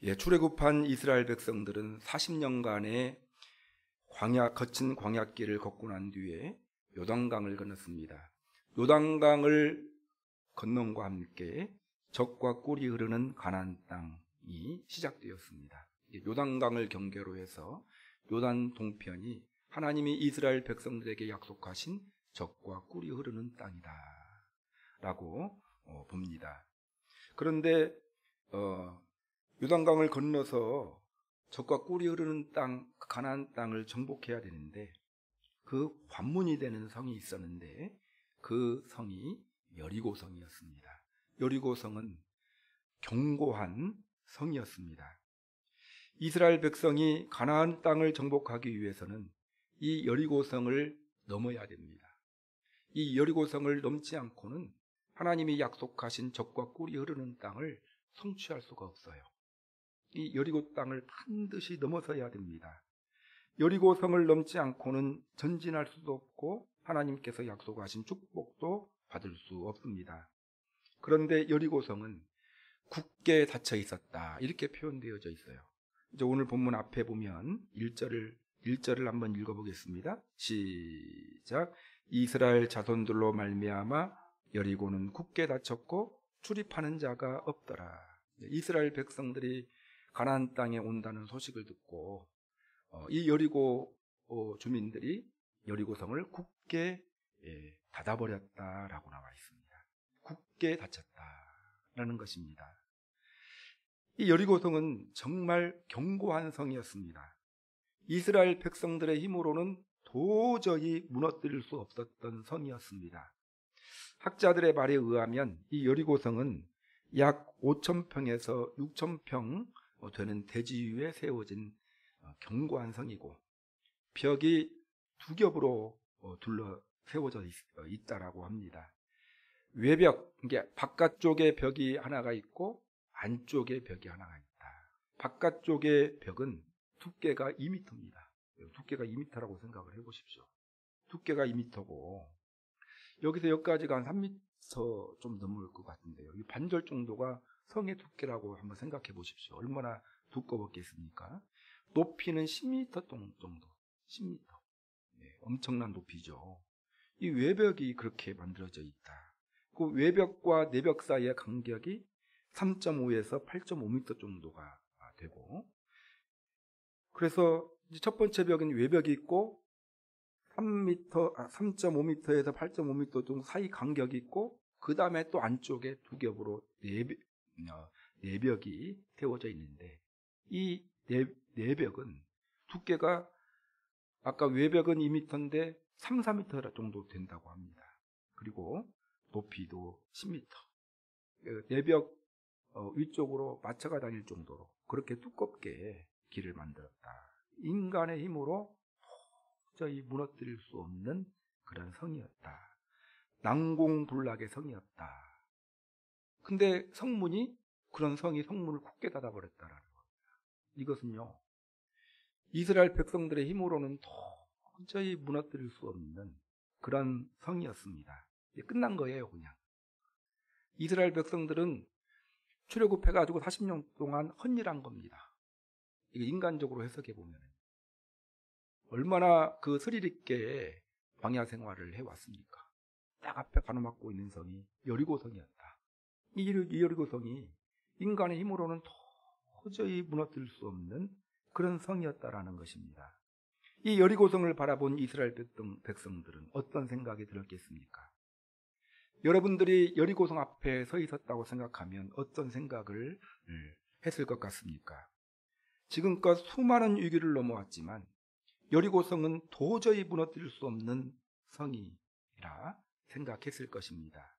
출애굽한 이스라엘 백성들은 40년간의 거친 광야길을 걷고 난 뒤에 요단강을 건넜습니다. 요단강을 건nom과 함께 젖과 꿀이 흐르는 가나안 땅이 시작되었습니다. 요단강을 경계로 해서 요단 동편이 하나님이 이스라엘 백성들에게 약속하신 젖과 꿀이 흐르는 땅이다 라고 봅니다. 그런데 요단강을 건너서 젖과 꿀이 흐르는 땅, 가나안 땅을 정복해야 되는데 그 관문이 되는 성이 있었는데 그 성이 여리고성이었습니다. 여리고성은 견고한 성이었습니다. 이스라엘 백성이 가나안 땅을 정복하기 위해서는 이 여리고성을 넘어야 됩니다. 이 여리고성을 넘지 않고는 하나님이 약속하신 젖과 꿀이 흐르는 땅을 성취할 수가 없어요. 이 여리고 땅을 반드시 넘어서야 됩니다. 여리고성을 넘지 않고는 전진할 수도 없고 하나님께서 약속하신 축복도 받을 수 없습니다. 그런데 여리고성은 굳게 닫혀 있었다 이렇게 표현되어져 있어요. 이제 오늘 본문 앞에 보면 1절을 한번 읽어보겠습니다. 시작. 이스라엘 자손들로 말미암아 여리고는 굳게 닫혔고 출입하는 자가 없더라. 이스라엘 백성들이 가나안 땅에 온다는 소식을 듣고 이 여리고 주민들이 여리고성을 굳게 닫아버렸다라고 나와 있습니다. 굳게 닫혔다라는 것입니다. 이 여리고성은 정말 견고한 성이었습니다. 이스라엘 백성들의 힘으로는 도저히 무너뜨릴 수 없었던 성이었습니다. 학자들의 말에 의하면 이 여리고성은 약 5,000평에서 6,000평 되는 대지 위에 세워진 견고한 성이고 벽이 두 겹으로 둘러 세워져 있다라고 합니다. 외벽, 이게 바깥쪽에 벽이 하나가 있고 안쪽에 벽이 하나가 있다. 바깥쪽의 벽은 두께가 2m입니다. 두께가 2m라고 생각을 해보십시오. 두께가 2m고 여기서 여기까지가 한 3m 좀 넘을 것 같은데요. 이 반절 정도가 성의 두께라고 한번 생각해 보십시오. 얼마나 두꺼웠겠습니까? 높이는 10m 정도. 10m. 엄청난 높이죠. 이 외벽이 그렇게 만들어져 있다. 그 외벽과 내벽 사이의 간격이 3.5에서 8.5m 정도가 되고, 그래서 첫 번째 벽은 외벽이 있고 3.5m에서 8.5m 정도 사이 간격이 있고 그 다음에 또 안쪽에 두 겹으로 내벽이 태워져 있는데 이 내벽은 두께가 아까 외벽은 2m인데 3, 4m 정도 된다고 합니다. 그리고 높이도 10m. 내벽 위쪽으로 마차가 다닐 정도로 그렇게 두껍게 길을 만들었다. 인간의 힘으로 도저히 무너뜨릴 수 없는 그런 성이었다. 난공불락의 성이었다. 근데 그런 성이 성문을 굳게 닫아버렸다라는 겁니다. 이것은요, 이스라엘 백성들의 힘으로는 도저히 무너뜨릴 수 없는 그런 성이었습니다. 끝난 거예요, 그냥. 이스라엘 백성들은 출애굽해가지고 40년 동안 헌일한 겁니다. 이거 인간적으로 해석해 보면 얼마나 그 스릴 있게 광야 생활을 해왔습니까? 딱 앞에 가로막고 있는 성이 여리고성이었다. 이 여리고성이 인간의 힘으로는 도저히 무너뜨릴 수 없는 그런 성이었다라는 것입니다. 이 여리고성을 바라본 이스라엘 백성들은 어떤 생각이 들었겠습니까? 여러분들이 여리고성 앞에 서 있었다고 생각하면 어떤 생각을 했을 것 같습니까? 지금껏 수많은 위기를 넘어왔지만 여리고성은 도저히 무너뜨릴 수 없는 성이라 생각했을 것입니다.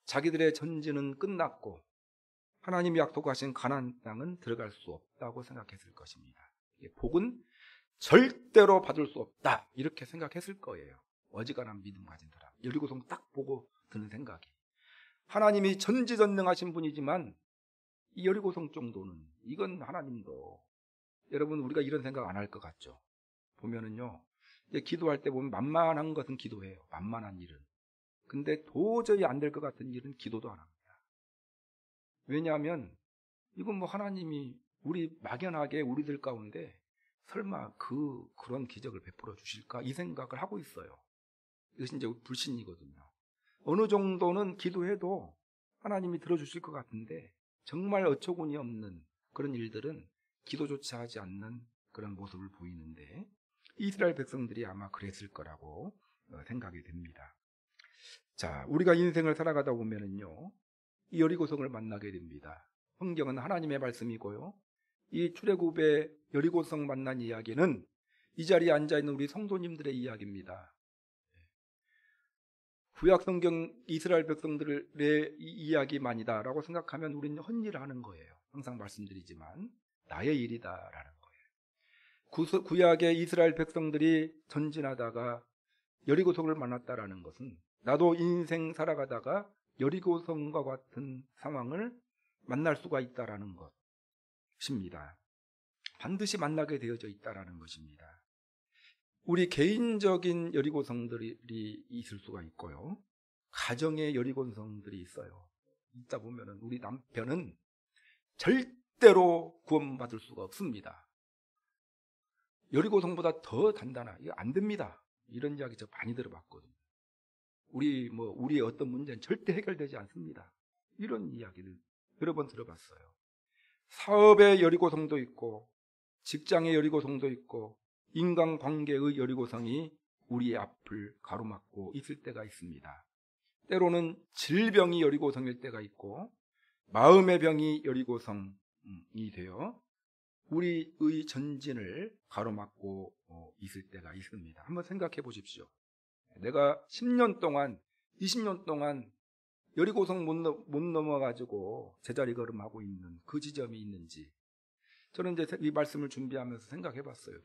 자기들의 전진은 끝났고 하나님이 약속하신 가나안 땅은 들어갈 수 없다고 생각했을 것입니다. 복은 절대로 받을 수 없다 이렇게 생각했을 거예요. 어지간한 믿음 가진 사람, 여리고성 딱 보고 드는 생각이, 하나님이 전지전능하신 분이지만 이 여리고성 정도는 이건 하나님도, 여러분 우리가 이런 생각 안 할 것 같죠? 보면은요, 기도할 때 보면 만만한 것은 기도해요. 만만한 일은. 근데 도저히 안 될 것 같은 일은 기도도 안 합니다. 왜냐하면 이건 하나님이 우리 막연하게 우리들 가운데 설마 그런 기적을 베풀어 주실까? 이 생각을 하고 있어요. 이것이 이제 불신이거든요. 어느 정도는 기도해도 하나님이 들어주실 것 같은데 정말 어처구니 없는 그런 일들은 기도조차 하지 않는 그런 모습을 보이는데 이스라엘 백성들이 아마 그랬을 거라고 생각이 됩니다. 자, 우리가 인생을 살아가다 보면은요, 이 여리고성을 만나게 됩니다. 성경은 하나님의 말씀이고요. 이 출애굽의 여리고성 만난 이야기는 이 자리에 앉아있는 우리 성도님들의 이야기입니다. 구약 성경 이스라엘 백성들의 이야기만이다라고 생각하면 우리는 헛일을 하는 거예요. 항상 말씀드리지만 나의 일이다라는 거예요. 구약의 이스라엘 백성들이 전진하다가 여리고성을 만났다라는 것은 나도 인생 살아가다가 여리고성과 같은 상황을 만날 수가 있다라는 것입니다. 반드시 만나게 되어져 있다라는 것입니다. 우리 개인적인 여리고성들이 있을 수가 있고요. 가정의 여리고성들이 있어요. 있다 보면은 우리 남편은 절대로 구원받을 수가 없습니다. 여리고성보다 더 단단하. 이거 안 됩니다. 이런 이야기 저 많이 들어봤거든요. 우리의 어떤 문제는 절대 해결되지 않습니다. 이런 이야기를 여러 번 들어봤어요. 사업의 여리고성도 있고, 직장의 여리고성도 있고, 인간관계의 여리고성이 우리의 앞을 가로막고 있을 때가 있습니다. 때로는 질병이 여리고성일 때가 있고, 마음의 병이 여리고성이 되어 우리의 전진을 가로막고 있을 때가 있습니다. 한번 생각해 보십시오. 내가 10년 동안, 20년 동안 여리고성 못 넘어가지고 제자리 걸음하고 있는 그 지점이 있는지, 저는 이제 이 말씀을 준비하면서 생각해 봤어요.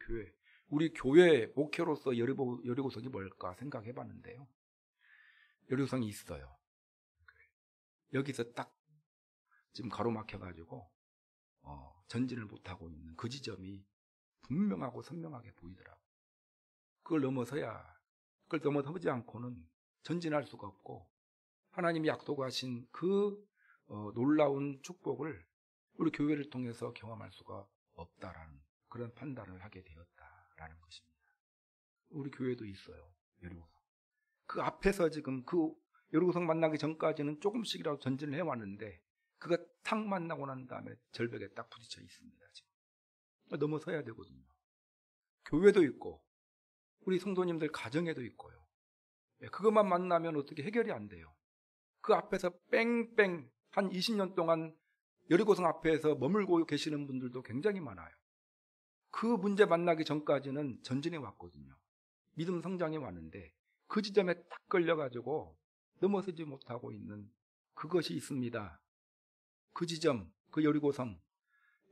우리 교회 목회로서 여리고성이 뭘까 생각해 봤는데요. 여리고성이 있어요. 여기서 딱 지금 가로막혀가지고 전진을 못하고 있는 그 지점이 분명하고 선명하게 보이더라고요. 그걸 넘어서지 않고는 전진할 수가 없고, 하나님이 약속하신 그 놀라운 축복을 우리 교회를 통해서 경험할 수가 없다라는 그런 판단을 하게 되었다라는 것입니다. 우리 교회도 있어요. 여리고성. 그 앞에서 지금 그 여리고성 만나기 전까지는 조금씩이라도 전진을 해왔는데 그가 탁 만나고 난 다음에 절벽에 딱 부딪혀 있습니다. 지금 넘어서야 되거든요. 교회도 있고 우리 성도님들 가정에도 있고요. 그것만 만나면 어떻게 해결이 안 돼요. 그 앞에서 뺑뺑 한 20년 동안 여리고성 앞에서 머물고 계시는 분들도 굉장히 많아요. 그 문제 만나기 전까지는 전진해 왔거든요. 믿음 성장해 왔는데 그 지점에 딱 걸려가지고 넘어서지 못하고 있는 그것이 있습니다. 그 지점, 그 여리고성.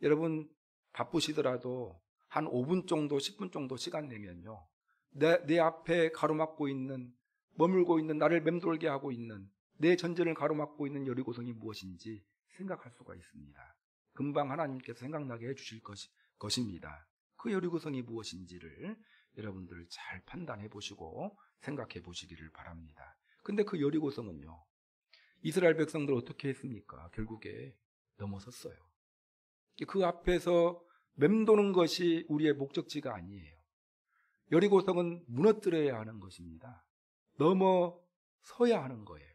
여러분 바쁘시더라도 한 5분 정도, 10분 정도 시간 내면요, 내 앞에 가로막고 있는, 머물고 있는, 나를 맴돌게 하고 있는, 내 전진을 가로막고 있는 여리고성이 무엇인지 생각할 수가 있습니다. 금방 하나님께서 생각나게 해주실 것입니다. 그 여리고성이 무엇인지를 여러분들 잘 판단해 보시고 생각해 보시기를 바랍니다. 근데 그 여리고성은요, 이스라엘 백성들 어떻게 했습니까? 결국에 넘어섰어요. 그 앞에서 맴도는 것이 우리의 목적지가 아니에요. 여리고성은 무너뜨려야 하는 것입니다. 넘어서야 하는 거예요.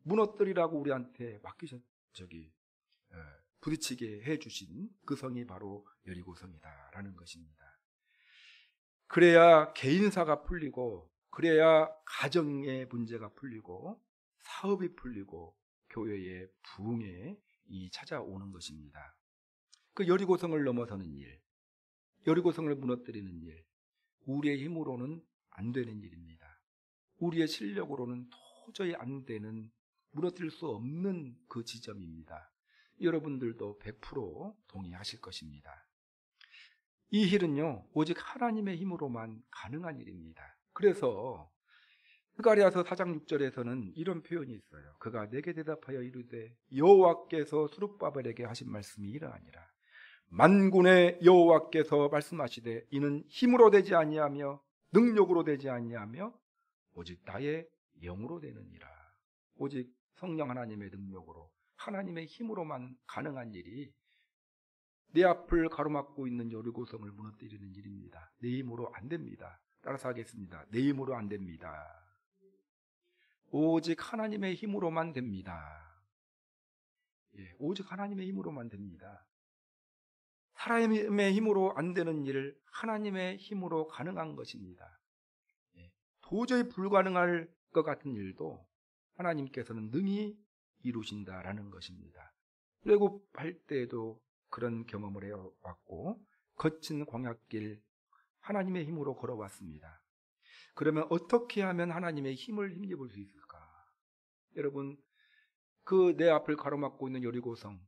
무너뜨리라고 우리한테 부딪히게 해주신 그 성이 바로 여리고성이다라는 것입니다. 그래야 개인사가 풀리고, 그래야 가정의 문제가 풀리고, 사업이 풀리고, 교회의 부흥에 찾아오는 것입니다. 그 여리고성을 넘어서는 일, 여리고성을 무너뜨리는 일, 우리의 힘으로는 안 되는 일입니다. 우리의 실력으로는 도저히 안 되는, 무너뜨릴 수 없는 그 지점입니다. 여러분들도 100% 동의하실 것입니다. 이 일은요, 오직 하나님의 힘으로만 가능한 일입니다. 그래서 스가랴서 4장 6절에서는 이런 표현이 있어요. 그가 내게 대답하여 이르되 여호와께서 스룹바벨에게 하신 말씀이 이러하니라. 만군의 여호와께서 말씀하시되 이는 힘으로 되지 아니하며 능력으로 되지 아니하며 오직 나의 영으로 되느니라. 오직 성령 하나님의 능력으로, 하나님의 힘으로만 가능한 일이 내 앞을 가로막고 있는 여리고성을 무너뜨리는 일입니다. 내 힘으로 안 됩니다. 따라서 하겠습니다. 내 힘으로 안 됩니다. 오직 하나님의 힘으로만 됩니다. 오직 하나님의 힘으로만 됩니다. 사람의 힘으로 안 되는 일을 하나님의 힘으로 가능한 것입니다. 도저히 불가능할 것 같은 일도 하나님께서는 능히 이루신다라는 것입니다. 출애굽할 때에도 그런 경험을 해왔고 거친 광야길 하나님의 힘으로 걸어왔습니다. 그러면 어떻게 하면 하나님의 힘을 힘입을 수 있을까? 여러분, 그 내 앞을 가로막고 있는 여리고성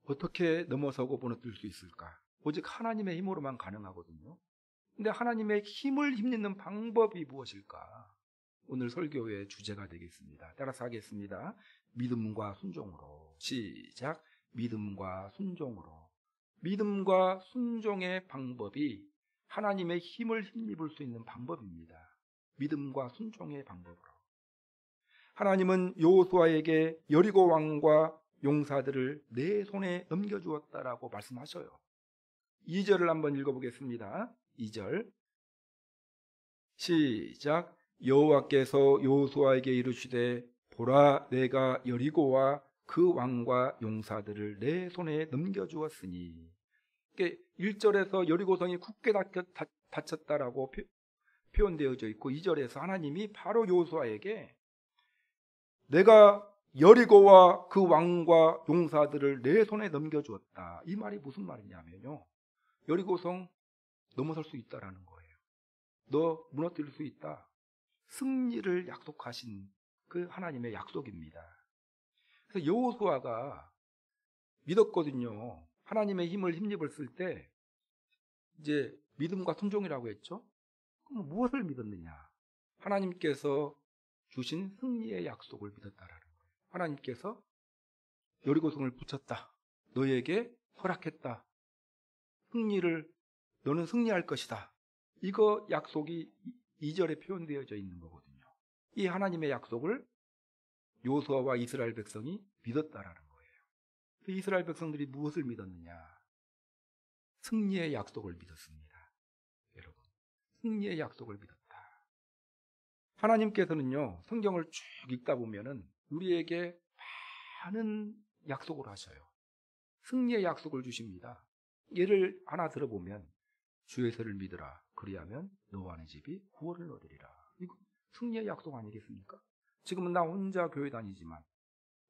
어떻게 넘어서고 무너뜨릴 수 있을까? 오직 하나님의 힘으로만 가능하거든요. 근데 하나님의 힘을 힘입는 방법이 무엇일까? 오늘 설교의 주제가 되겠습니다. 따라서 하겠습니다. 믿음과 순종으로. 시작. 믿음과 순종으로. 믿음과 순종의 방법이 하나님의 힘을 힘입을 수 있는 방법입니다. 믿음과 순종의 방법으로. 하나님은 여호수아에게 여리고 왕과 용사들을 내 손에 넘겨주었다라고 말씀하셔요. 2절을 한번 읽어보겠습니다. 2절 시작. 여호와께서 여호수아에게 이르시되 보라, 내가 여리고와 그 왕과 용사들을 내 손에 넘겨주었으니. 1절에서 여리고성이 굳게 닫혔다라고 표현되어져 있고 2절에서 하나님이 바로 여호수아에게 내가 여리고와 그 왕과 용사들을 내 손에 넘겨주었다. 이 말이 무슨 말이냐면요, 여리고성 넘어설 수 있다라는 거예요. 너 무너뜨릴 수 있다. 승리를 약속하신 그 하나님의 약속입니다. 그래서 여호수아가 믿었거든요. 하나님의 힘을 힘입었을 때 이제 믿음과 순종이라고 했죠. 그럼 무엇을 믿었느냐? 하나님께서 주신 승리의 약속을 믿었다라는 거예요. 하나님께서 여리고성을 붙였다. 너에게 허락했다. 너는 승리할 것이다. 이거 약속이 2절에 표현되어져 있는 거거든요. 이 하나님의 약속을 여호수아와 이스라엘 백성이 믿었다라는 거예요. 그 이스라엘 백성들이 무엇을 믿었느냐? 승리의 약속을 믿었습니다. 여러분, 승리의 약속을 믿었다. 하나님께서는요, 성경을 쭉 읽다 보면은 우리에게 많은 약속을 하셔요. 승리의 약속을 주십니다. 예를 하나 들어보면 주 예수를 믿으라. 그리하면 너와 네 집이 구원을 얻으리라. 이거 승리의 약속 아니겠습니까? 지금은 나 혼자 교회 다니지만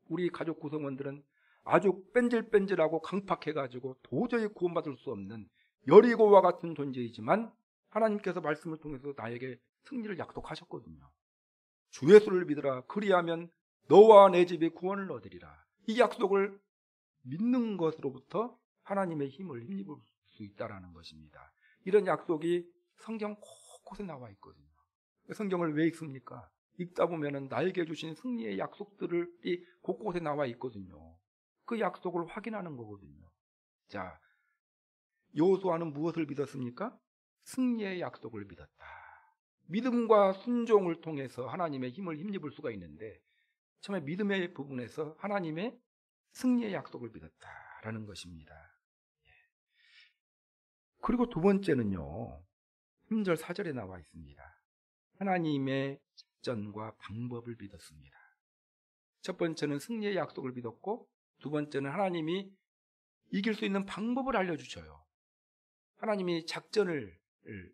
우리 가족 구성원들은 아주 뺀질뺀질하고 강팍해가지고 도저히 구원받을 수 없는 여리고와 같은 존재이지만 하나님께서 말씀을 통해서 나에게 승리를 약속하셨거든요. 주 예수를 믿으라. 그리하면 너와 내 집이 구원을 얻으리라. 이 약속을 믿는 것으로부터 하나님의 힘을 힘입을 수 있다는 것입니다. 이런 약속이 성경 곳곳에 나와 있거든요. 성경을 왜 읽습니까? 읽다 보면 나에게 주신 승리의 약속들이 곳곳에 나와 있거든요. 그 약속을 확인하는 거거든요. 자, 여호수아는 무엇을 믿었습니까? 승리의 약속을 믿었다. 믿음과 순종을 통해서 하나님의 힘을 힘입을 수가 있는데 처음에 믿음의 부분에서 하나님의 승리의 약속을 믿었다라는 것입니다. 그리고 두 번째는요, 3절 4절에 나와 있습니다. 하나님의 직전과 방법을 믿었습니다. 첫 번째는 승리의 약속을 믿었고 두 번째는 하나님이 이길 수 있는 방법을 알려주셔요. 하나님이 작전을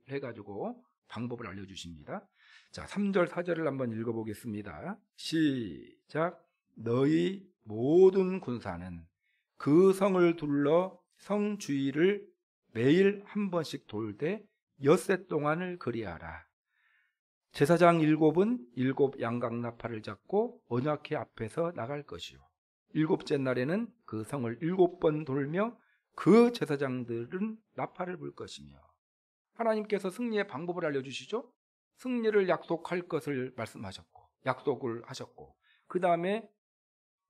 해가지고 방법을 알려주십니다. 자, 3절 4절을 한번 읽어보겠습니다. 시작. 너희 모든 군사는 그 성을 둘러 성 주위를 매일 한 번씩 돌되 엿새 동안을 그리하라. 제사장 7은 7 양각나팔을 잡고 언약궤 앞에서 나갈 것이요, 7째 날에는 그 성을 7번 돌며 그 제사장들은 나팔을 불 것이며. 하나님께서 승리의 방법을 알려주시죠. 승리를 약속할 것을 말씀하셨고 약속을 하셨고, 그 다음에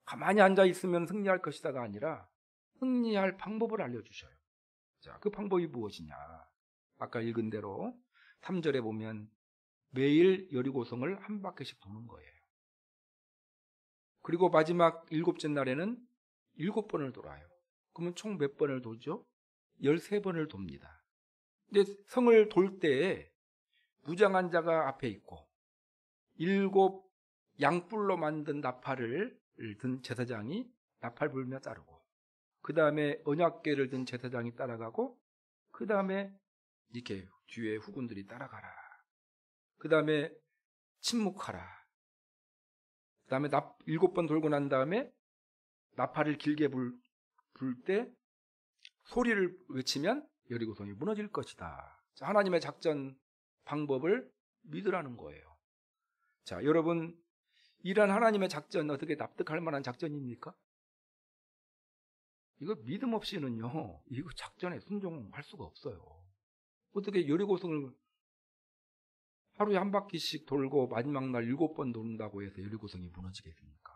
가만히 앉아있으면 승리할 것이다가 아니라 승리할 방법을 알려주셔요. 자, 그 방법이 무엇이냐? 아까 읽은 대로 3절에 보면 매일 여리고성을 한 바퀴씩 도는 거예요. 그리고 마지막 7째 날에는 7번을 돌아요. 그러면 총 몇 번을 돌죠? 13번을 돕니다. 근데 성을 돌 때에 무장한 자가 앞에 있고 7 양뿔로 만든 나팔을 든 제사장이 나팔 불며 따르고, 그 다음에 언약궤를 든 제사장이 따라가고, 그 다음에 이렇게 뒤에 후군들이 따라가라. 그 다음에 침묵하라. 그 다음에 7번 돌고 난 다음에 나팔을 길게 불 때 소리를 외치면 여리고성이 무너질 것이다. 자, 하나님의 작전 방법을 믿으라는 거예요. 자, 여러분, 이런 하나님의 작전 어떻게 납득할 만한 작전입니까? 이거 믿음 없이는요, 이거 작전에 순종할 수가 없어요. 어떻게 여리고성을 하루에 한 바퀴씩 돌고 마지막 날 7번 도는다고 해서 여리고성이 무너지겠습니까?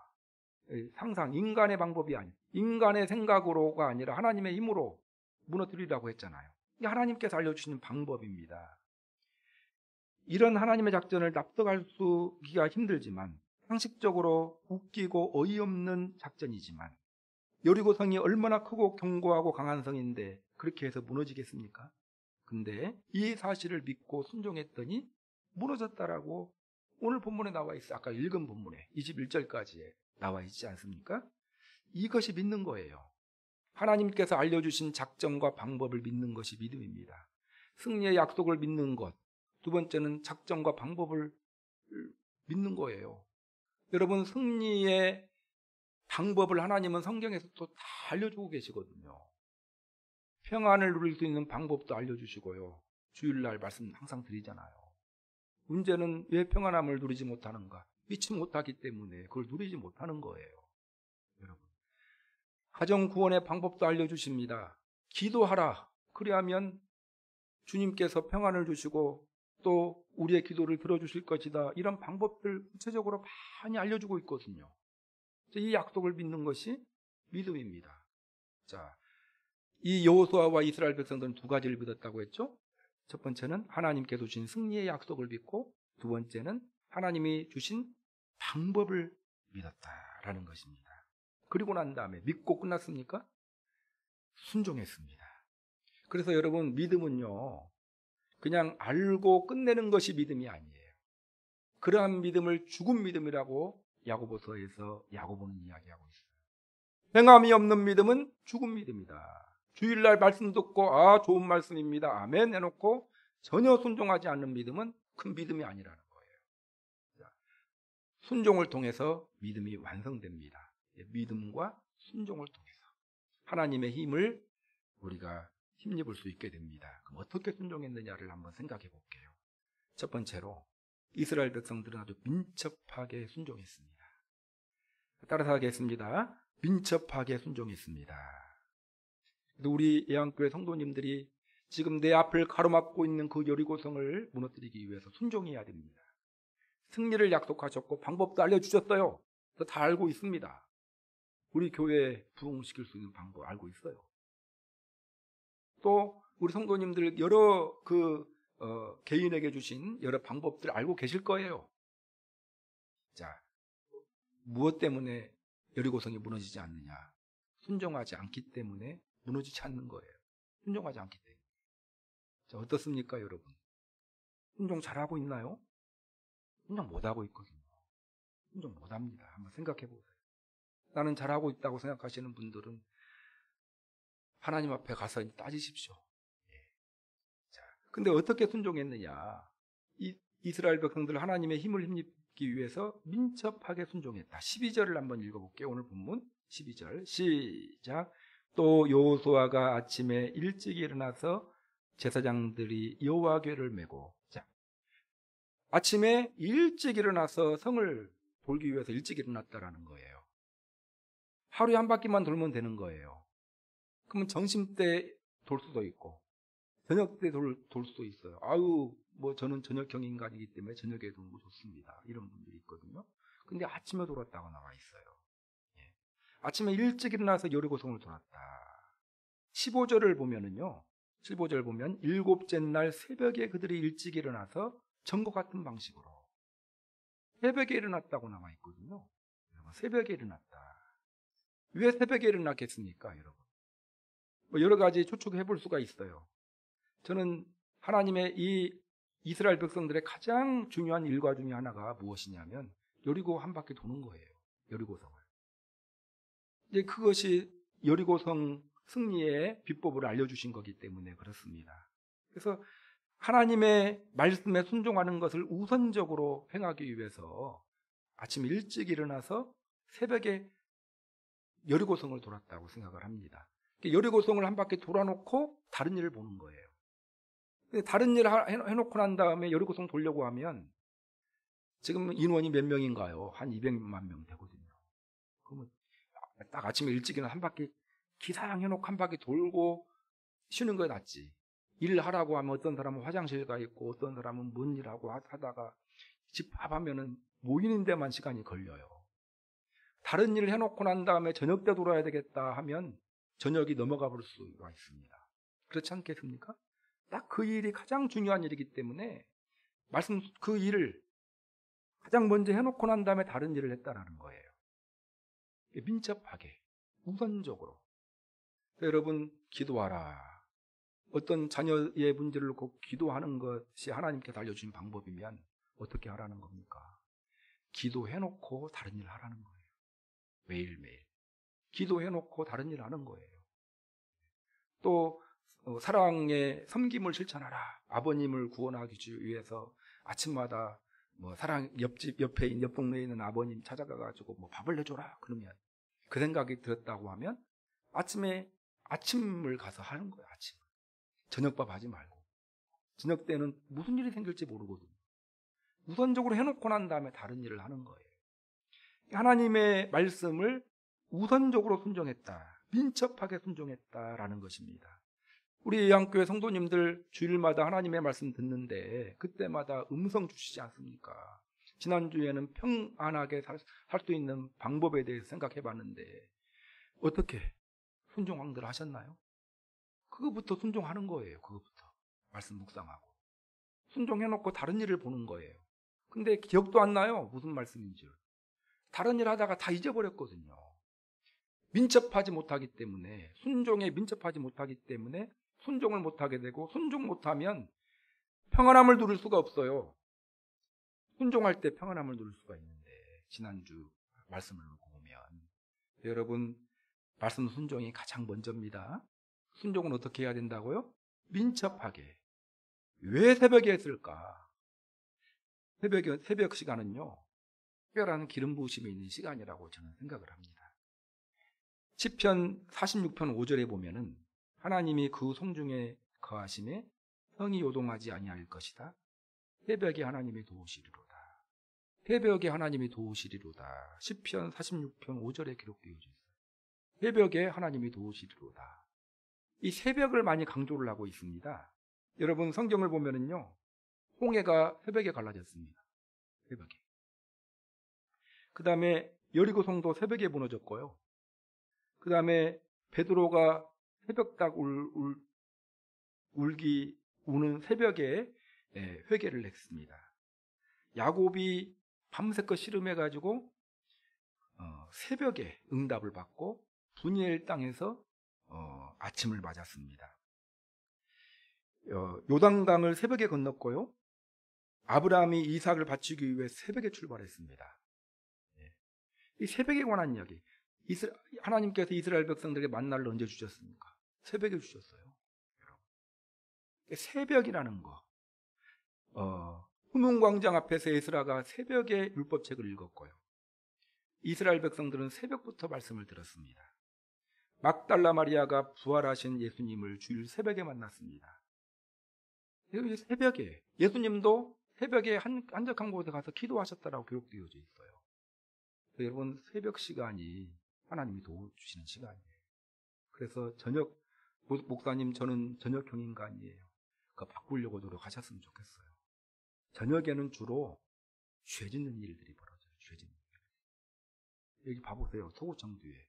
상상, 인간의 방법이 아니에요. 인간의 생각으로가 아니라 하나님의 힘으로 무너뜨리라고 했잖아요. 이게 하나님께서 알려주시는 방법입니다. 이런 하나님의 작전을 납득할 수가 힘들지만, 상식적으로 웃기고 어이없는 작전이지만, 여리고성이 얼마나 크고 견고하고 강한 성인데 그렇게 해서 무너지겠습니까? 근데 이 사실을 믿고 순종했더니 무너졌다라고 오늘 본문에 나와 있어요. 아까 읽은 본문에 21절까지에 나와 있지 않습니까? 이것이 믿는 거예요. 하나님께서 알려주신 작전과 방법을 믿는 것이 믿음입니다. 승리의 약속을 믿는 것, 두 번째는 작전과 방법을 믿는 거예요. 여러분, 승리의 방법을 하나님은 성경에서 또 다 알려주고 계시거든요. 평안을 누릴 수 있는 방법도 알려주시고요. 주일날 말씀 항상 드리잖아요. 문제는 왜 평안함을 누리지 못하는가? 믿지 못하기 때문에 그걸 누리지 못하는 거예요. 여러분, 가정 구원의 방법도 알려주십니다. 기도하라. 그리하면 주님께서 평안을 주시고 또 우리의 기도를 들어주실 것이다. 이런 방법들 구체적으로 많이 알려주고 있거든요. 이 약속을 믿는 것이 믿음입니다. 자, 이 여호수아와 이스라엘 백성들은 두 가지를 믿었다고 했죠. 첫 번째는 하나님께서 주신 승리의 약속을 믿고, 두 번째는 하나님이 주신 방법을 믿었다라는 것입니다. 그리고 난 다음에 믿고 끝났습니까? 순종했습니다. 그래서 여러분, 믿음은요, 그냥 알고 끝내는 것이 믿음이 아니에요. 그러한 믿음을 죽은 믿음이라고 야고보서에서 야고보는 이야기하고 있어요. 행함이 없는 믿음은 죽은 믿음이다. 주일날 말씀 듣고 좋은 말씀입니다, 아멘 해놓고 전혀 순종하지 않는 믿음은 큰 믿음이 아니라는 거예요. 순종을 통해서 믿음이 완성됩니다. 믿음과 순종을 통해서 하나님의 힘을 우리가 힘입을 수 있게 됩니다. 그럼 어떻게 순종했느냐를 한번 생각해 볼게요. 첫 번째로 이스라엘 백성들은 아주 민첩하게 순종했습니다. 따라서 하겠습니다. 민첩하게 순종했습니다. 우리 예안교회 성도님들이 지금 내 앞을 가로막고 있는 그 여리고성을 무너뜨리기 위해서 순종해야 됩니다. 승리를 약속하셨고 방법도 알려주셨어요. 다 알고 있습니다. 우리 교회에 부흥시킬 수 있는 방법 알고 있어요. 또 우리 성도님들 여러 개인에게 주신 여러 방법들 알고 계실 거예요. 자, 무엇 때문에 여리고성이 무너지지 않느냐? 순종하지 않기 때문에 무너지지 않는 거예요. 순종하지 않기 때문에. 자, 어떻습니까, 여러분? 순종 잘하고 있나요? 순종 못하고 있거든요. 순종 못합니다. 한번 생각해 보세요. 나는 잘하고 있다고 생각하시는 분들은 하나님 앞에 가서 따지십시오. 자, 근데 어떻게 순종했느냐? 이스라엘 백성들 하나님의 힘을 힘입기 위해서 민첩하게 순종했다. 12절을 한번 읽어볼게요. 오늘 본문 12절 시작. 또 여호수아가 아침에 일찍 일어나서 제사장들이 여호와궤를 메고, 자, 아침에 일찍 일어나서 성을 돌기 위해서 일찍 일어났다라는 거예요. 하루에 한 바퀴만 돌면 되는 거예요. 그러면 점심때 돌 수도 있고 저녁 때 돌 수도 있어요. 저는 저녁형 인간이기 때문에 저녁에 돌는 거 좋습니다. 이런 분들이 있거든요. 근데 아침에 돌았다고 나와 있어요. 예. 아침에 일찍 일어나서 여리고성을 돌았다. 15절을 보면은요. 15절 보면 일곱째 날 새벽에 그들이 일찍 일어나서 전과 같은 방식으로 새벽에 일어났다고 나와 있거든요. 여러분, 새벽에 일어났다. 왜 새벽에 일어났겠습니까, 여러분? 뭐 여러 가지 추측해 볼 수가 있어요. 저는 하나님의 이 이스라엘 백성들의 가장 중요한 일과 중에 하나가 무엇이냐면 여리고 한 바퀴 도는 거예요. 여리고성을. 이제 그것이 여리고성 승리의 비법을 알려주신 거기 때문에 그렇습니다. 그래서 하나님의 말씀에 순종하는 것을 우선적으로 행하기 위해서 아침 일찍 일어나서 새벽에 여리고성을 돌았다고 생각을 합니다. 여리고성을 한 바퀴 돌아놓고 다른 일을 보는 거예요. 다른 일 해놓고 난 다음에 여리고성 돌려고 하면 지금 인원이 몇 명인가요? 한 200만 명 되거든요. 그러면 딱 아침에 일찍 일어나 한 바퀴 기상해놓고 한 바퀴 돌고 쉬는 거 낫지. 일을 하라고 하면 어떤 사람은 화장실 가 있고 어떤 사람은 뭔 일하고 하다가 집합하면은 모이는 데만 시간이 걸려요. 다른 일을 해놓고 난 다음에 저녁 때 돌아야 되겠다 하면 저녁이 넘어가 볼 수가 있습니다. 그렇지 않겠습니까? 딱 그 일이 가장 중요한 일이기 때문에 그 일을 가장 먼저 해놓고 난 다음에 다른 일을 했다라는 거예요. 민첩하게 우선적으로. 여러분 기도하라. 어떤 자녀의 문제를 놓고 기도하는 것이 하나님께서 알려주신 방법이면 어떻게 하라는 겁니까? 기도해놓고 다른 일을 하라는 거예요. 매일매일 기도해놓고 다른 일을 하는 거예요. 또 사랑의 섬김을 실천하라. 아버님을 구원하기 위해서 아침마다 뭐 사랑 옆집 옆에 있는 옆 동네에 있는 아버님 찾아가가지고 뭐 밥을 내줘라. 그러면 그 생각이 들었다고 하면 아침에 아침을 가서 하는 거예요. 아침을. 저녁밥 하지 말고. 저녁 때는 무슨 일이 생길지 모르거든요. 우선적으로 해놓고 난 다음에 다른 일을 하는 거예요. 하나님의 말씀을 우선적으로 순종했다. 민첩하게 순종했다라는 것입니다. 우리 예양교회 성도님들 주일마다 하나님의 말씀 듣는데 그때마다 음성 주시지 않습니까? 지난주에는 평안하게 살 수 있는 방법에 대해서 생각해 봤는데 어떻게 순종들 하셨나요? 그거부터 순종하는 거예요. 그거부터 말씀 묵상하고 순종해놓고 다른 일을 보는 거예요. 근데 기억도 안 나요. 무슨 말씀인지. 다른 일 하다가 다 잊어버렸거든요. 민첩하지 못하기 때문에 순종에 민첩하지 못하기 때문에 순종을 못하게 되고 순종 못하면 평안함을 누릴 수가 없어요. 순종할 때 평안함을 누릴 수가 있는데 지난주 말씀을 놓고 보면 여러분 말씀 순종이 가장 먼저입니다. 순종은 어떻게 해야 된다고요? 민첩하게. 왜 새벽에 했을까? 새벽 시간은요 특별한 기름 부으심이 있는 시간이라고 저는 생각을 합니다. 시편 46편 5절에 보면은 하나님이 그 성중에 거하심에 성이 요동하지 아니할 것이다. 새벽에 하나님이 도우시리로다. 새벽에 하나님이 도우시리로다. 시편 46편 5절에 기록되어 있어요. 새벽에 하나님이 도우시리로다. 이 새벽을 많이 강조를 하고 있습니다. 여러분 성경을 보면은요 홍해가 새벽에 갈라졌습니다. 새벽에. 그 다음에 여리고성도 새벽에 무너졌고요. 그 다음에 베드로가 새벽닭 우는 새벽에 회개를 했습니다. 야곱이 밤새껏 씨름해가지고 새벽에 응답을 받고 분이엘 땅에서 아침을 맞았습니다. 요단강을 새벽에 건넜고요. 아브라함이 이삭을 바치기 위해 새벽에 출발했습니다. 이 새벽에 관한 이야기. 하나님께서 이스라엘 백성들에게 만나를 언제 주셨습니까? 새벽에 주셨어요. 새벽이라는 거. 후문광장 앞에서 에스라가 새벽에 율법책을 읽었고요. 이스라엘 백성들은 새벽부터 말씀을 들었습니다. 막달라 마리아가 부활하신 예수님을 주일 새벽에 만났습니다. 새벽에 예수님도 새벽에 한적한 곳에 가서 기도하셨다라고 기록되어져 있어요. 여러분 새벽 시간이 하나님이 도와주시는 시간이에요. 그래서 목사님 저는 저녁형 인간이에요. 그거 바꾸려고 노력하셨으면 좋겠어요. 저녁에는 주로 죄 짓는 일들이 벌어져요. 죄 짓는 일. 여기 봐보세요. 소구청 뒤에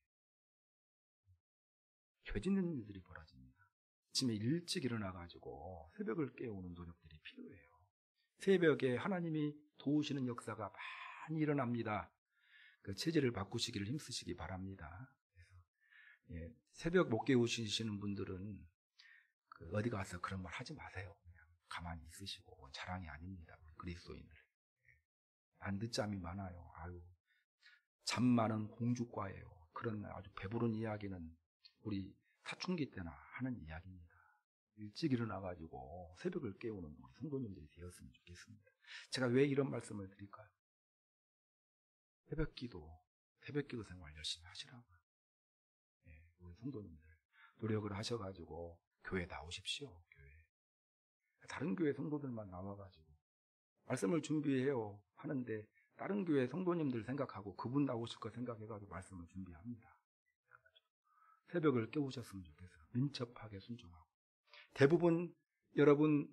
죄 짓는 일들이 벌어집니다. 아침에 일찍 일어나가지고 새벽을 깨우는 노력들이 필요해요. 새벽에 하나님이 도우시는 역사가 많이 일어납니다. 그 체질을 바꾸시기를 힘쓰시기 바랍니다. 예, 새벽 못 깨우시는 분들은 어디 가서 그런 말 하지 마세요. 그냥 가만히 있으시고. 자랑이 아닙니다. 우리 그리스도인들. 난 늦잠이 많아요. 아유, 잠 많은 공주과예요. 그런 아주 배부른 이야기는 우리 사춘기 때나 하는 이야기입니다. 일찍 일어나가지고 새벽을 깨우는 우리 성도님들이 되었으면 좋겠습니다. 제가 왜 이런 말씀을 드릴까요? 새벽 기도 생활 열심히 하시라고요. 예, 우리 성도님들 노력을 하셔가지고 교회 나오십시오. 교회. 다른 교회 성도들만 나와가지고 말씀을 준비해요 하는데 다른 교회 성도님들 생각하고 그분 나오실 거 생각해가지고 말씀을 준비합니다. 새벽을 깨우셨으면 좋겠어요. 민첩하게 순종하고. 대부분 여러분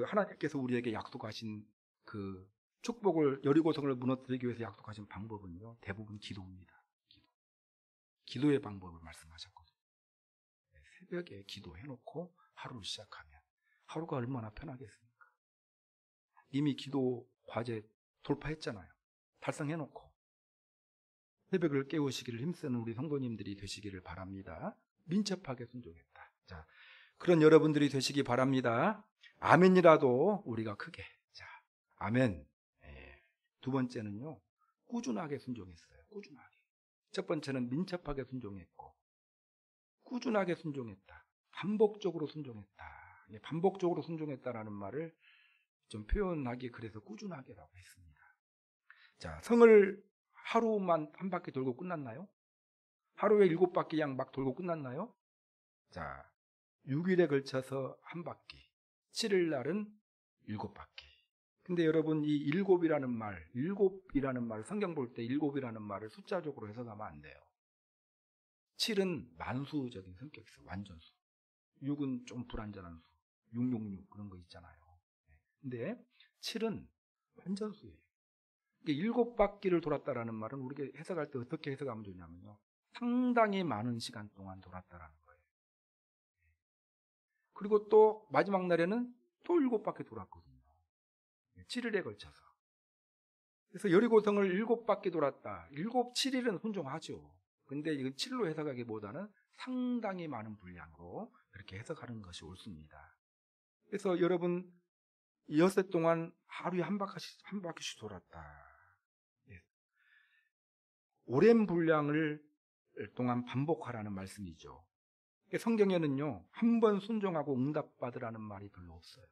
하나님께서 우리에게 약속하신 그 축복을 여리고성을 무너뜨리기 위해서 약속하신 방법은요, 대부분 기도입니다. 기도의 방법을 말씀하셨거든요. 새벽에 기도해놓고 하루를 시작하면 하루가 얼마나 편하겠습니까? 이미 기도 과제 돌파했잖아요. 달성해놓고 새벽을 깨우시기를 힘쓰는 우리 성도님들이 되시기를 바랍니다. 민첩하게 순종했다. 자, 그런 여러분들이 되시기 바랍니다. 아멘이라도 우리가 크게. 자, 아멘. 예. 두 번째는요, 꾸준하게 순종했어요. 꾸준하게. 첫 번째는 민첩하게 순종했고, 꾸준하게 순종했다. 반복적으로 순종했다. 반복적으로 순종했다라는 말을 좀 표현하기 그래서 꾸준하게라고 했습니다. 자, 성을 하루만 한 바퀴 돌고 끝났나요? 하루에 7바퀴 양 막 돌고 끝났나요? 자, 6일에 걸쳐서 한 바퀴, 7일 날은 7바퀴. 근데 여러분 이 일곱이라는 말, 성경 볼 때 일곱이라는 말을 숫자적으로 해석하면 안 돼요. 7은 만수적인 성격이 있어요. 완전수. 6은 좀 불완전한 수. 666 그런 거 있잖아요. 근데 7은 완전수예요. 7바퀴를 돌았다라는 말은 우리가 해석할 때 어떻게 해석하면 좋냐면요, 상당히 많은 시간 동안 돌았다라는 거예요. 그리고 또 마지막 날에는 또 7바퀴 돌았거든요. 7일에 걸쳐서. 그래서 여리고성을 7바퀴 돌았다. 7일은 순종하죠. 근데 이건 7로 해석하기보다는 상당히 많은 분량으로 그렇게 해석하는 것이 옳습니다. 그래서 여러분 엿새 동안 하루에 한 바퀴씩 돌았다. 오랜 분량을 동안 반복하라는 말씀이죠. 성경에는요, 한 번 순종하고 응답받으라는 말이 별로 없어요.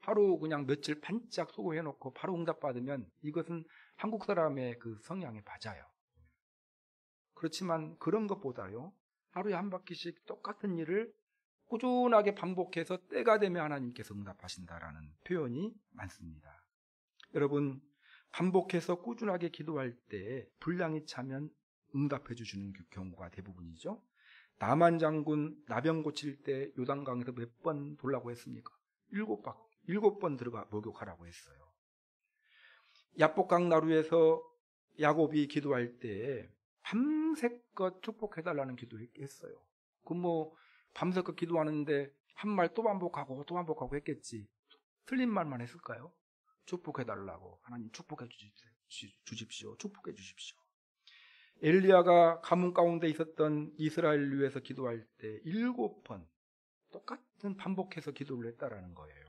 하루 그냥 며칠 반짝 수고해놓고 바로 응답받으면 이것은 한국 사람의 그 성향에 맞아요. 그렇지만 그런 것보다요, 하루에 한 바퀴씩 똑같은 일을 꾸준하게 반복해서 때가 되면 하나님께서 응답하신다라는 표현이 많습니다. 여러분, 반복해서 꾸준하게 기도할 때 분량이 차면 응답해 주시는 경우가 대부분이죠. 나만 장군 나병 고칠 때 요단강에서 몇 번 돌라고 했습니까? 7번 들어가 목욕하라고 했어요. 야복강 나루에서 야곱이 기도할 때 밤새껏 축복해달라는 기도했어요. 밤새껏 기도하는데 한 말 또 반복하고 또 반복하고 했겠지. 틀린 말만 했을까요? 축복해달라고. 하나님 축복해 주십시오. 축복해 주십시오. 엘리야가 가뭄 가운데 있었던 이스라엘을 위해서 기도할 때 7번 똑같은 반복해서 기도를 했다라는 거예요.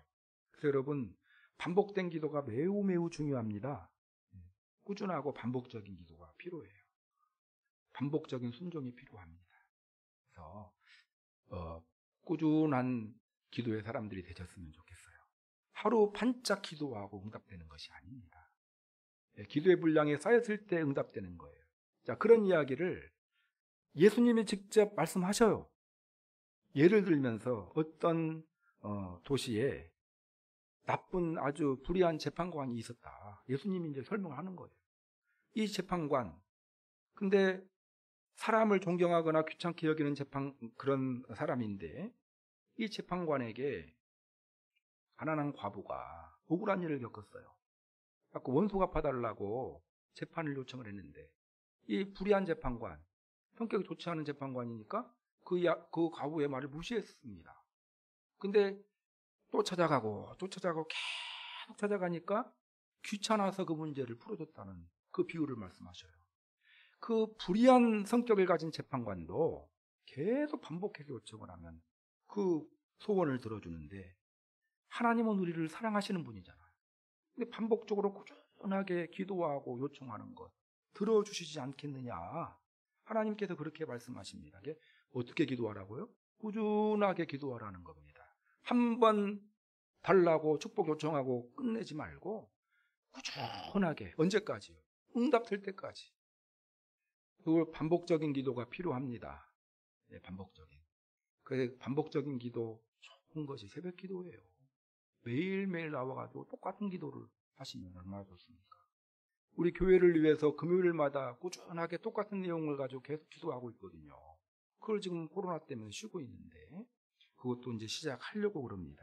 그래서 여러분, 반복된 기도가 매우 매우 중요합니다. 꾸준하고 반복적인 기도가 필요해요. 반복적인 순종이 필요합니다. 그래서 꾸준한 기도의 사람들이 되셨으면 좋겠어요. 하루 반짝 기도하고 응답되는 것이 아닙니다. 기도의 분량이 쌓였을 때 응답되는 거예요. 자, 그런 이야기를 예수님이 직접 말씀하셔요. 예를 들면서 어떤 도시에 나쁜 아주 불의한 재판관이 있었다. 예수님이 이제 설명을 하는 거예요. 이 재판관, 근데 사람을 존경하거나 귀찮게 여기는 그런 사람인데, 이 재판관에게 가난한 과부가 억울한 일을 겪었어요. 그래서 원수 갚아달라고 재판을 요청을 했는데, 이 불의한 재판관, 성격이 좋지 않은 재판관이니까 그 과부의 말을 무시했습니다. 근데 또 찾아가고 계속 찾아가니까 귀찮아서 그 문제를 풀어줬다는 그 비유를 말씀하셔요. 그 불의한 성격을 가진 재판관도 계속 반복해서 요청을 하면 그 소원을 들어주는데, 하나님은 우리를 사랑하시는 분이잖아요. 근데 반복적으로 꾸준하게 기도하고 요청하는 것 들어주시지 않겠느냐. 하나님께서 그렇게 말씀하십니다. 이게 어떻게 기도하라고요? 꾸준하게 기도하라는 겁니다. 한 번 달라고 축복 요청하고 끝내지 말고 꾸준하게, 언제까지요? 응답될 때까지. 그 반복적인 기도가 필요합니다. 네, 반복적인. 그 반복적인 기도 좋은 것이 새벽 기도예요. 매일매일 나와가지고 똑같은 기도를 하시면 얼마나 좋습니까? 우리 교회를 위해서 금요일마다 꾸준하게 똑같은 내용을 가지고 계속 기도하고 있거든요. 그걸 지금 코로나 때문에 쉬고 있는데, 그것도 이제 시작하려고 그럽니다.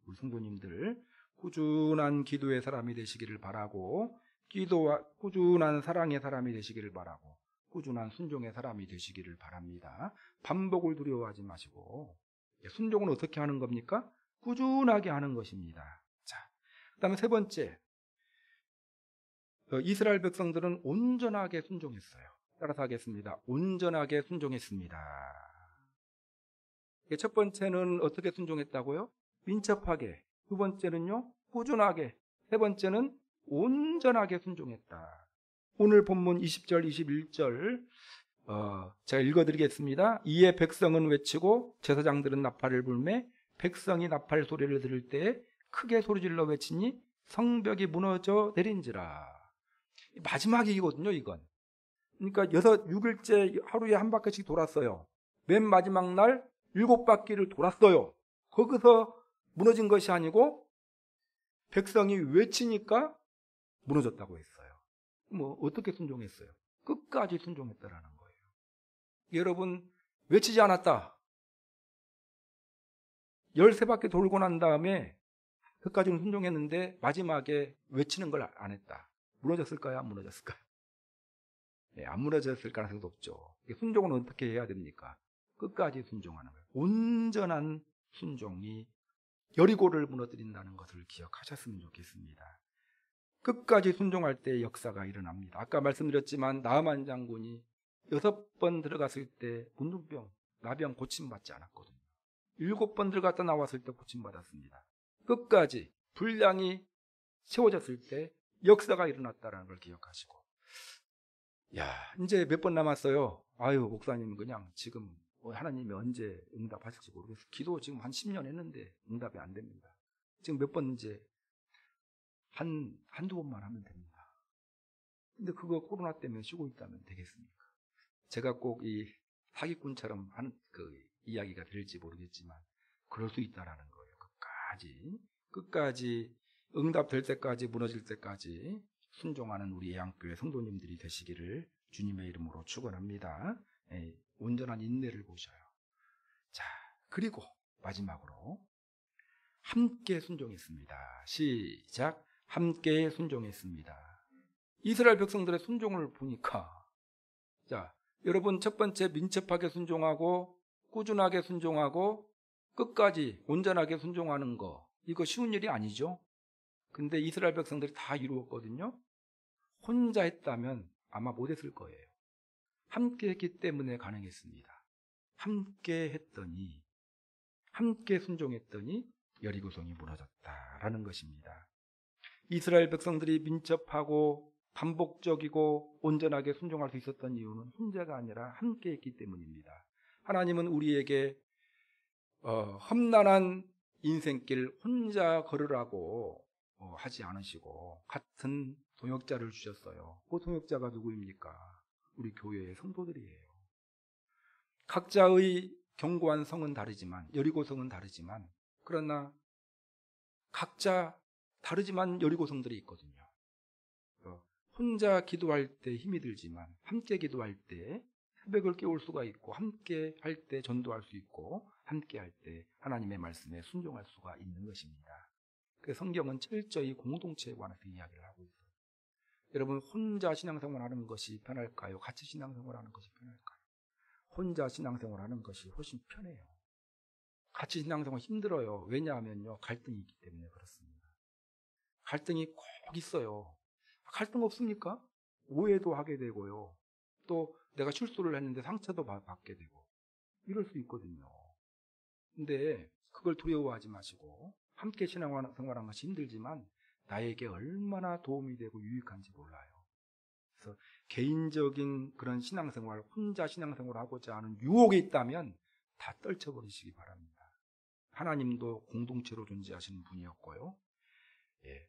우리 성도님들 꾸준한 기도의 사람이 되시기를 바라고, 기도와 꾸준한 사랑의 사람이 되시기를 바라고, 꾸준한 순종의 사람이 되시기를 바랍니다. 반복을 두려워하지 마시고, 순종은 어떻게 하는 겁니까? 꾸준하게 하는 것입니다. 자, 그다음에 세 번째, 이스라엘 백성들은 온전하게 순종했어요. 따라서 하겠습니다. 온전하게 순종했습니다. 첫 번째는 어떻게 순종했다고요? 민첩하게. 두 번째는요, 꾸준하게. 세 번째는 온전하게 순종했다. 오늘 본문 20절, 21절 제가 읽어드리겠습니다. 이에 백성은 외치고 제사장들은 나팔을 불매 백성이 나팔 소리를 들을 때 크게 소리질러 외치니 성벽이 무너져 내린지라. 마지막이거든요, 이건. 그러니까 6일째 하루에 한 바퀴씩 돌았어요. 맨 마지막 날 7바퀴를 돌았어요. 거기서 무너진 것이 아니고 백성이 외치니까 무너졌다고 했어요. 뭐 어떻게 순종했어요? 끝까지 순종했다라는 거예요. 여러분, 외치지 않았다. 13바퀴 돌고 난 다음에 끝까지는 순종했는데 마지막에 외치는 걸 안 했다. 무너졌을까요? 안 무너졌을까요? 네, 안 무너졌을 가능성도 없죠. 순종은 어떻게 해야 됩니까? 끝까지 순종하는 거예요. 온전한 순종이 여리고를 무너뜨린다는 것을 기억하셨으면 좋겠습니다. 끝까지 순종할 때 역사가 일어납니다. 아까 말씀드렸지만 나아만 장군이 6번 들어갔을 때 문둥병, 나병 고침받지 않았거든요. 7번 들어갔다 나왔을 때 고침받았습니다. 끝까지 분량이 채워졌을 때 역사가 일어났다는 걸 기억하시고, 야, 이제 몇 번 남았어요. 아유, 목사님 그냥 지금 하나님이 언제 응답하실지 모르겠어요. 기도 지금 한 10년 했는데 응답이 안 됩니다. 지금 몇 번 이제 한두 번만 하면 됩니다. 근데 그거 코로나 때문에 쉬고 있다면 되겠습니까? 제가 꼭 이 사기꾼처럼 하는 그 이야기가 될지 모르겠지만 그럴 수 있다라는 거예요. 끝까지 응답될 때까지, 무너질 때까지 순종하는 우리 예양교회 성도님들이 되시기를 주님의 이름으로 축원합니다. 온전한 인내를 보셔요. 자, 그리고 마지막으로 함께 순종했습니다. 시작. 함께 순종했습니다. 이스라엘 백성들의 순종을 보니까, 자, 여러분, 첫 번째 민첩하게 순종하고 꾸준하게 순종하고 끝까지 온전하게 순종하는 거, 이거 쉬운 일이 아니죠. 근데 이스라엘 백성들이 다 이루었거든요. 혼자 했다면 아마 못했을 거예요. 함께 했기 때문에 가능했습니다. 함께 했더니, 함께 순종했더니 여리고성이 무너졌다라는 것입니다. 이스라엘 백성들이 민첩하고 반복적이고 온전하게 순종할 수 있었던 이유는 혼자가 아니라 함께 했기 때문입니다. 하나님은 우리에게 험난한 인생길 혼자 걸으라고 하지 않으시고 같은 동역자를 주셨어요. 그 동역자가 누구입니까? 우리 교회의 성도들이에요. 각자의 견고한 성은 다르지만, 여리고성은 다르지만, 그러나 각자 다르지만 여리고성들이 있거든요. 혼자 기도할 때 힘이 들지만 함께 기도할 때 새벽을 깨울 수가 있고, 함께 할 때 전도할 수 있고, 함께 할 때 하나님의 말씀에 순종할 수가 있는 것입니다. 그 성경은 철저히 공동체에 관해서 이야기를 하고 있어요. 여러분, 혼자 신앙생활하는 것이 편할까요? 같이 신앙생활하는 것이 편할까요? 혼자 신앙생활하는 것이 훨씬 편해요. 같이 신앙생활 힘들어요. 왜냐하면요, 갈등이 있기 때문에 그렇습니다. 갈등이 꼭 있어요. 갈등 없습니까? 오해도 하게 되고요. 또 내가 실수를 했는데 상처도 받게 되고 이럴 수 있거든요. 근데 그걸 두려워하지 마시고 함께 신앙생활하는 것이 힘들지만 나에게 얼마나 도움이 되고 유익한지 몰라요. 그래서 개인적인 그런 신앙생활, 혼자 신앙생활을 하고자 하는 유혹이 있다면 다 떨쳐버리시기 바랍니다. 하나님도 공동체로 존재하시는 분이었고요. 예.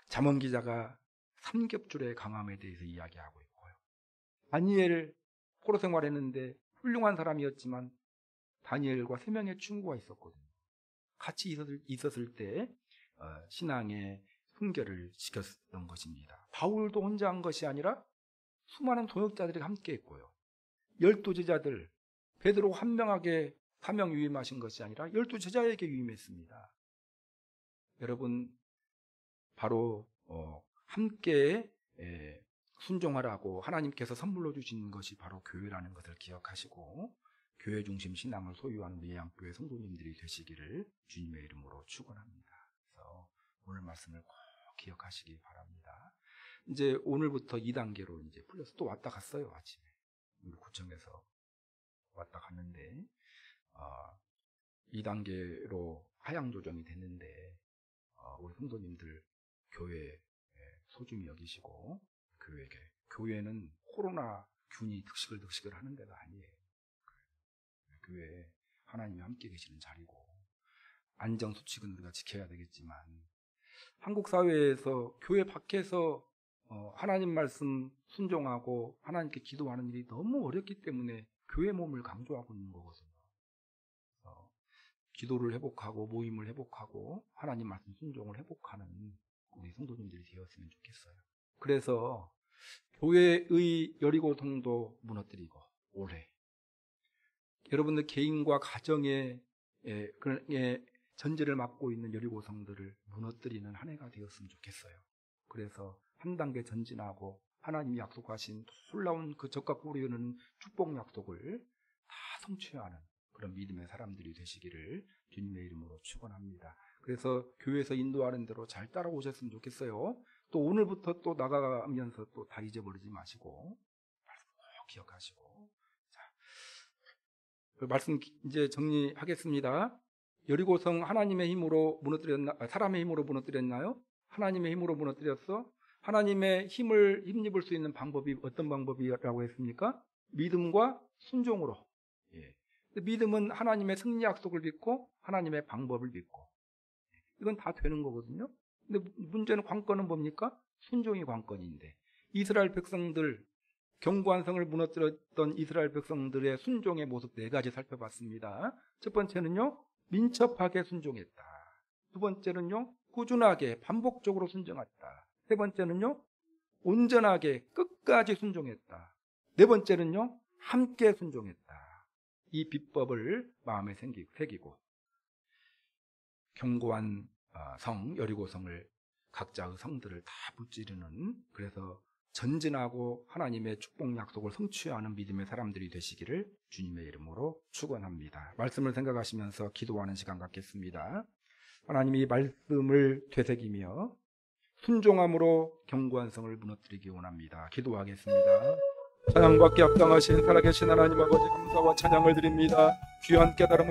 잠언 기자가 삼겹줄의 강함에 대해서 이야기하고 있고요. 다니엘 포로 생활했는데 훌륭한 사람이었지만 다니엘과 3명의 친구가 있었거든요. 같이 있었을 때 신앙의 훈계를 시켰던 것입니다. 바울도 혼자 한 것이 아니라 수많은 동역자들이 함께 했고요. 12제자들, 베드로 한 명에게 사명 위임하신 것이 아니라 12제자에게 위임했습니다. 여러분, 바로 함께 순종하라고 하나님께서 선물로 주신 것이 바로 교회라는 것을 기억하시고 교회 중심 신앙을 소유하는 예양교회 성도님들이 되시기를 주님의 이름으로 축원합니다. 그래서 오늘 말씀을 꼭 기억하시기 바랍니다. 이제 오늘부터 2단계로 이제 풀려서 또 왔다 갔어요. 아침에 우리 구청에서 왔다 갔는데 2단계로 하향 조정이 됐는데 우리 성도님들 교회 소중히 여기시고 교회는 코로나 균이 득식을 하는 데가 아니에요. 교회에 하나님이 함께 계시는 자리고 안전수칙은 우리가 지켜야 되겠지만 한국 사회에서 교회 밖에서 하나님 말씀 순종하고 하나님께 기도하는 일이 너무 어렵기 때문에 교회 몸을 강조하고 있는 거거든요. 기도를 회복하고 모임을 회복하고 하나님 말씀 순종을 회복하는 우리 성도님들이 되었으면 좋겠어요. 그래서 교회의 여리고 성도 무너뜨리고 올해 여러분들 개인과 가정의 전제를 맡고 있는 여리고 성들을 무너뜨리는 한 해가 되었으면 좋겠어요. 그래서 한 단계 전진하고 하나님이 약속하신 놀라운 그 적과 꿀이 흐르는 축복 약속을 다 성취하는 그런 믿음의 사람들이 되시기를 주님의 이름으로 축원합니다. 그래서 교회에서 인도하는 대로 잘 따라오셨으면 좋겠어요. 또 오늘부터 또 나가면서 또 다 잊어버리지 마시고 말씀 꼭 기억하시고 자, 말씀 이제 정리하겠습니다. 여리고성 하나님의 힘으로 사람의 힘으로 무너뜨렸나요? 하나님의 힘으로 무너뜨렸어? 하나님의 힘을 힘입을 수 있는 방법이 어떤 방법이라고 했습니까? 믿음과 순종으로. 믿음은 하나님의 승리 약속을 믿고 하나님의 방법을 믿고 이건 다 되는 거거든요. 근데 문제는 관건은 뭡니까? 순종이 관건인데 이스라엘 백성들 견고한 성을 무너뜨렸던 이스라엘 백성들의 순종의 모습 4가지 살펴봤습니다. 첫 번째는요, 민첩하게 순종했다. 두 번째는요, 꾸준하게 반복적으로 순종했다. 세 번째는요, 온전하게 끝까지 순종했다. 네 번째는요, 함께 순종했다. 이 비법을 마음에 새기고 견고한 성 여리고성을 각자의 성들을 다 무찌르는 그래서 전진하고 하나님의 축복 약속을 성취하는 믿음의 사람들이 되시기를 주님의 이름으로 축원합니다. 말씀을 생각하시면서 기도하는 시간 갖겠습니다. 하나님이 말씀을 되새기며 순종함으로 견고한 성을 무너뜨리기 원합니다. 기도하겠습니다. 찬양받기 합당하신 살아계신 하나님 아버지 감사와 찬양을 드립니다. 귀한 깨달음을